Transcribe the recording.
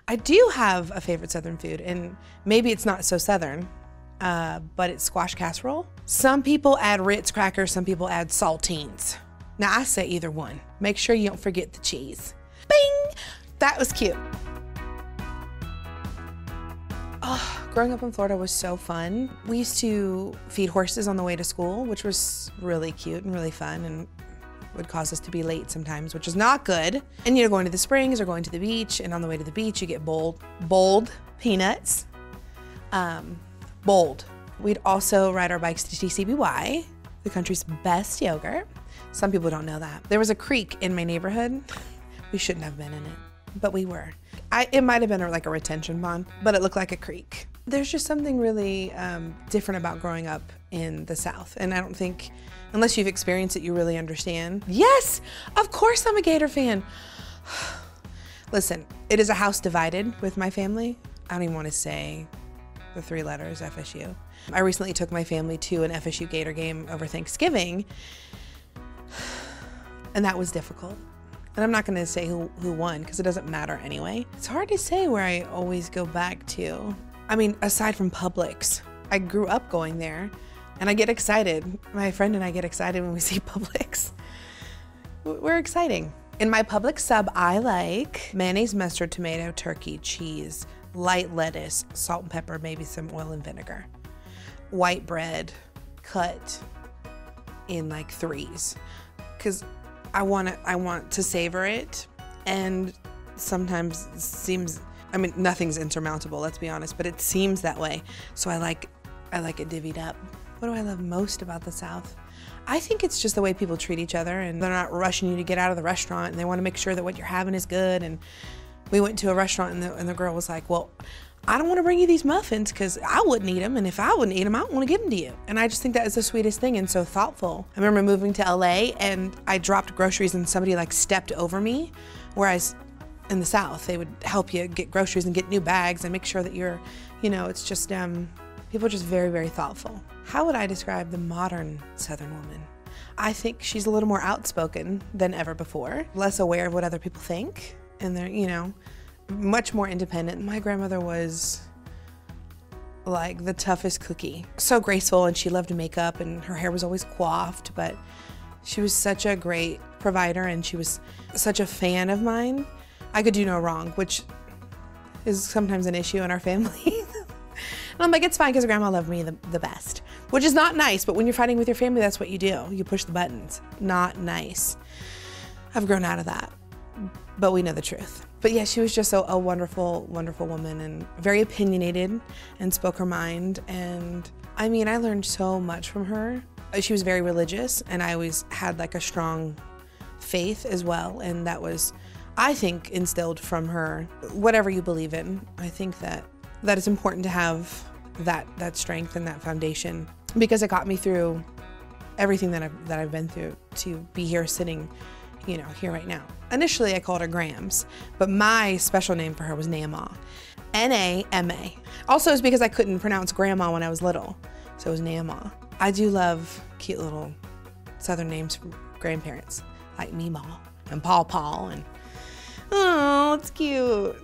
I do have a favorite Southern food, and maybe it's not so Southern, but it's squash casserole. Some people add Ritz crackers, some people add saltines. Now I say either one. Make sure you don't forget the cheese. Bing! That was cute. Oh, growing up in Florida was so fun. We used to feed horses on the way to school, which was really cute and really fun, and would cause us to be late sometimes, which is not good. And you know, going to the springs or going to the beach, and on the way to the beach, you get bold peanuts. Bold. We'd also ride our bikes to TCBY, the country's best yogurt. Some people don't know that. There was a creek in my neighborhood. We shouldn't have been in it, but we were. It might have been like a retention pond, but it looked like a creek. There's just something really different about growing up in the South, and I don't think, unless you've experienced it, you really understand. Yes, of course I'm a Gator fan. Listen, it is a house divided with my family. I don't even want to say the 3 letters, FSU. I recently took my family to an FSU Gator game over Thanksgiving, and that was difficult. And I'm not gonna say who won, because it doesn't matter anyway. It's hard to say where I always go back to. I mean, aside from Publix, I grew up going there, and I get excited. My friend and I get excited when we see Publix. We're exciting. In my Publix sub, I like mayonnaise, mustard, tomato, turkey, cheese, light lettuce, salt and pepper, maybe some oil and vinegar. White bread, cut in like 3s, because I want to savor it, and sometimes it seems, I mean, nothing's insurmountable, let's be honest, but it seems that way. So I like it divvied up. What do I love most about the South? I think it's just the way people treat each other, and they're not rushing you to get out of the restaurant, and they want to make sure that what you're having is good. And we went to a restaurant, and the girl was like, well, I don't want to bring you these muffins because I wouldn't eat them, and if I wouldn't eat them, I don't want to give them to you. And I just think that is the sweetest thing and so thoughtful. I remember moving to LA, and I dropped groceries and somebody like stepped over me, whereas in the South, they would help you get groceries and get new bags and make sure that you're, you know, it's just, people are just very, very thoughtful. How would I describe the modern Southern woman? I think she's a little more outspoken than ever before, less aware of what other people think, and they're, you know, much more independent. My grandmother was like the toughest cookie. So graceful, and she loved makeup, and her hair was always coiffed, but she was such a great provider, and she was such a fan of mine. I could do no wrong, which is sometimes an issue in our family. And I'm like, it's fine because grandma loved me the best, which is not nice, but when you're fighting with your family, that's what you do. You push the buttons. Not nice. I've grown out of that, but we know the truth. But yeah, she was just a wonderful, wonderful woman, and very opinionated, and spoke her mind. And I mean, I learned so much from her. She was very religious, and I always had like a strong faith as well. And that was, I think, instilled from her. Whatever you believe in, I think that it's important to have that strength and that foundation, because it got me through everything that I've been through to be here sitting, you know, here right now. Initially, I called her Grams, but my special name for her was Nama, N-A-M-A. Also, it's because I couldn't pronounce grandma when I was little, so it was Nama. I do love cute little Southern names from grandparents, like Meemaw and Paw Paw, and oh, it's cute.